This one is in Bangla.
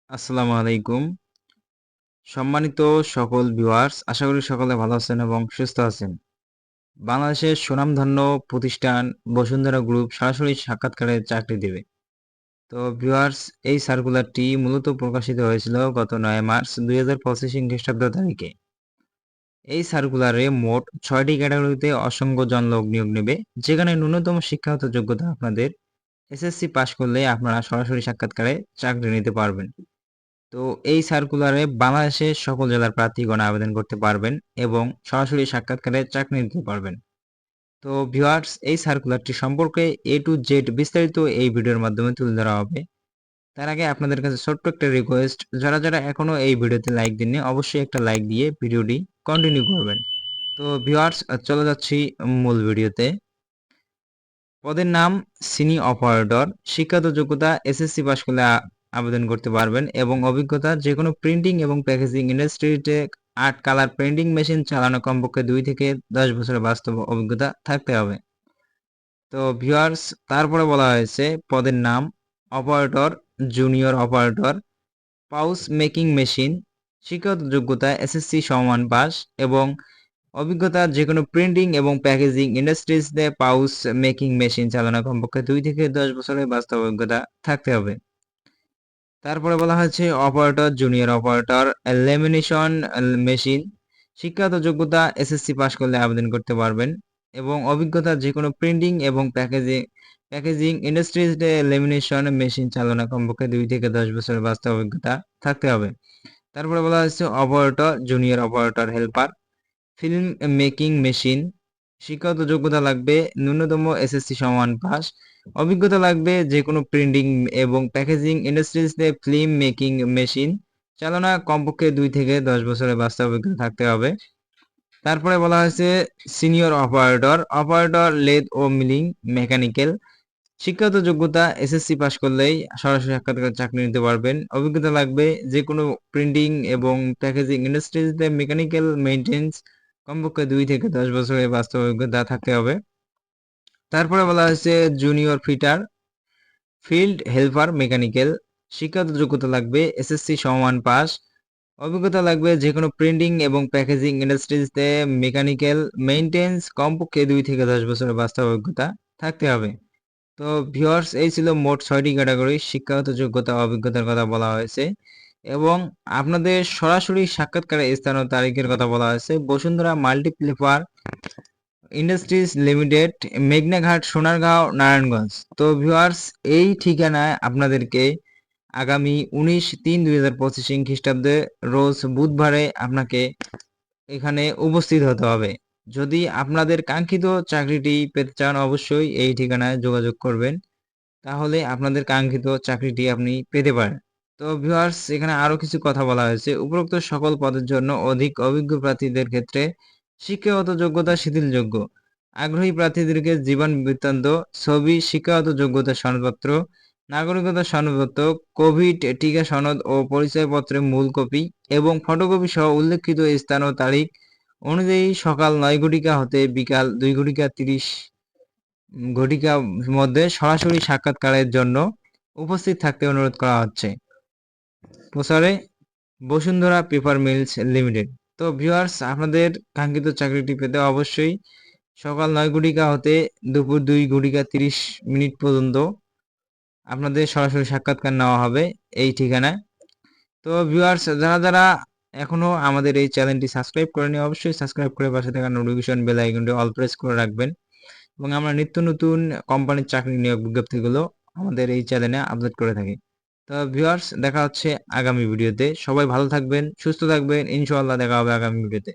আসসালামু আলাইকুম। সম্মানিত সকল ভিউয়ার্স, আশা করি সকলে ভালো আছেন এবং সুস্থ আছেন। বাংলাদেশের সুনামধন্য প্রতিষ্ঠান বসুন্ধরা গ্রুপ সরাসরি সাক্ষাৎকারে চাকরি দেবে। তো ভিউয়ার্স, এই সার্কুলারটি মূলত প্রকাশিত হয়েছিল গত ৯ মার্চ ২০২৫ খ্রিস্টাব্দ তারিখে। এই সার্কুলারে মোট ৬টি ক্যাটাগরিতে অসংখ্য জনলোক নিয়োগ নেবে, যেখানে ন্যূনতম শিক্ষাগত যোগ্যতা আপনাদের এসএসসি পাস করলে আপনারা সরাসরি সাক্ষাৎকারে চাকরি নিতে পারবেন। তো এই সার্কুলারে বাংলাদেশের সকল জেলার প্রার্থীগণ আবেদন করতে পারবেন এবং সরাসরি সাক্ষাৎকারে চাকরি নিতে পারবেন। তো ভিউয়ার্স, এই সার্কুলারটি সম্পর্কে A to Z বিস্তারিত এই ভিডিওর মাধ্যমে তুলে ধরা হবে। তার আগে আপনাদের কাছে ছোট্ট একটা রিকোয়েস্ট, যারা এখনো এই ভিডিওতে লাইক দেননি অবশ্যই একটা লাইক দিয়ে ভিডিওটি কন্টিনিউ করবেন। তো ভিউয়ার্স, চলে যাচ্ছি মূল ভিডিওতে। পদের নাম সিনি অপারেটর। শিক্ষাগত যোগ্যতা এসএসসি পাস করলে আবেদন করতে পারবেন এবং অভিজ্ঞতা যেকোনো প্রিন্টিং এবং প্যাকেজিং ইন্ডাস্ট্রিতে আর্ট কালার প্রিন্টিং মেশিন চালানো কমপক্ষে 2 থেকে 10 বছরের বাস্তব অভিজ্ঞতা থাকতে হবে। তো ভিউয়ার্স, তারপরে বলা হয়েছে পদের নাম operator, junior operator, pouch making machine. শিক্ষাগত যোগ্যতা এসএসসি সমমান পাস এবং অভিজ্ঞতা যেকোনো প্রিন্টিং এবং প্যাকেজিং ইন্ডাস্ট্রিজতে পাউচ মেকিং মেশিন চালানো কমপক্ষে 2 থেকে 10 বছরের বাস্তব অভিজ্ঞতা থাকতে হবে। তারপরে বলা হয়েছে operator, junior operator, lamination machine. শিক্ষাগত যোগ্যতা এসএসসি পাস করলে আবেদন করতে পারবেন এবং অভিজ্ঞতা যেকোনো প্রিন্টিং এবং প্যাকেজিং ইন্ডাস্ট্রিজতে ল্যামিনেশন মেশিন চালানো কমপক্ষে 2 থেকে 10 বছরের বাস্তব অভিজ্ঞতা থাকতে হবে। তারপরে বলা হয়েছে operator, junior operator helper, film making machine. শিক্ষাগত যোগ্যতা লাগবে ন্যূনতম এসএসসি সমান পাস। অভিজ্ঞতা লাগবে যেকোনো প্রিন্টিং এবং প্যাকেজিং ইন্ডাস্ট্রিজতে ফিল্ম মেকিং মেশিন চালনা কমপক্ষে 2 থেকে 10 বছরের বাস্তব অভিজ্ঞতা থাকতে হবে। তারপরে বলা হয়েছে সিনিয়র অপারেটর, অপারেটর লেদ ও মিলিং মেকানিক্যাল। শিক্ষাগত যোগ্যতা এসএসসি পাস করলেই সরাসরি সাক্ষাৎকারে চাকরি নিতে পারবেন। অভিজ্ঞতা লাগবে যেকোনো প্রিন্টিং এবং প্যাকেজিং ইন্ডাস্ট্রিজতে মেকানিক্যাল মেইনটেন্স কমপক্ষে 2 থেকে 10 বছরের বাস্তব অভিজ্ঞতা থাকতে হবে। তারপরে বলা হয়েছে junior fitter, field helper mechanical. শিক্ষাগত যোগ্যতা লাগবে এসএসসি সমমান পাস। অভিজ্ঞতা লাগবে যেকোনো প্রিন্টিং এবং প্যাকেজিং ইন্ডাস্ট্রিজতে মেকানিক্যাল মেইনটেন্স কমপক্ষে 2 থেকে 10 বছরের বাস্তব অভিজ্ঞতা থাকতে হবে। তো ভিউয়ার্স, এই ছিল মোট 6টি ক্যাটাগরি শিক্ষাগত যোগ্যতা অভিজ্ঞতার কথা বলা হয়েছে এবং আপনাদের সরাসরি সাক্ষাৎকারের স্থান ও তারিখের কথা বলা হয়েছে। বসুন্ধরা মাল্টিপ্লেপার ইন্ডাস্ট্রিজ লিমিটেড, মেঘনাঘাট, সোনারগাঁও, নারায়ণগঞ্জ। তো ভিউয়ার্স, এই ঠিকানায় আপনাদেরকে আগামী 19/3/2025 খ্রিস্টাব্দে রোজ বুধবারে আপনাকে এখানে উপস্থিত হতে হবে। যদি আপনাদের কাঙ্ক্ষিত চাকরিটি পেতে চান অবশ্যই এই ঠিকানায় যোগাযোগ করবেন, তাহলে আপনাদের কাঙ্ক্ষিত চাকরিটি আপনি পেতে পারেন। তো ভিউয়ার্স, এখানে আরো কিছু কথা বলা হয়েছে। উপরোক্ত সকল পদের জন্য অধিক অভিজ্ঞ প্রার্থীদের ক্ষেত্রে শিক্ষাগত যোগ্যতা শিথিলযোগ্য। আগ্রহী প্রার্থীদেরকে জীবন বৃত্তান্ত, ছবি, শিক্ষাগত যোগ্যতা সনদপত্র, নাগরিকতা সনদপত্র, কোভিড টিকা সনদ ও পরিচয়পত্রের মূল কপি এবং ফটোকপি সহ উল্লেখিত স্থান ও তারিখ অনুযায়ী সকাল 9 ঘটিকা হতে বিকাল 2:30 ঘটিকার মধ্যে সরাসরি সাক্ষাৎকারের জন্য উপস্থিত থাকতে অনুরোধ করা হচ্ছে। প্রচারে বসুন্ধরা পেপার মিলস লিমিটেড। তো ভিউয়ার্স, আপনাদের কাঙ্ক্ষিত চাকরিটি পেতে অবশ্যই সকাল 9 ঘটিকা হতে দুপুর 2:30 পর্যন্ত আপনাদের সরাসরি সাক্ষাৎকার নেওয়া হবে এই ঠিকানায়। তো ভিউয়ার্স, যারা এখনো আমাদের এই চ্যানেলটি সাবস্ক্রাইব করেনি অবশ্যই সাবস্ক্রাইব করে পাশে থাকা নোটিফিকেশন বেল আইকনটি অল প্রেস করে রাখবেন এবং আমরা নিত্য নতুন কোম্পানির চাকরি নিয়োগ বিজ্ঞপ্তিগুলো আমাদের এই চ্যানেলে আপলোড করে থাকি। তো ভিউয়ার্স, দেখা হচ্ছে আগামী ভিডিওতে। সবাই ভালো থাকবেন, সুস্থ থাকবেন। ইনশাআল্লাহ দেখা হবে আগামী ভিডিওতে।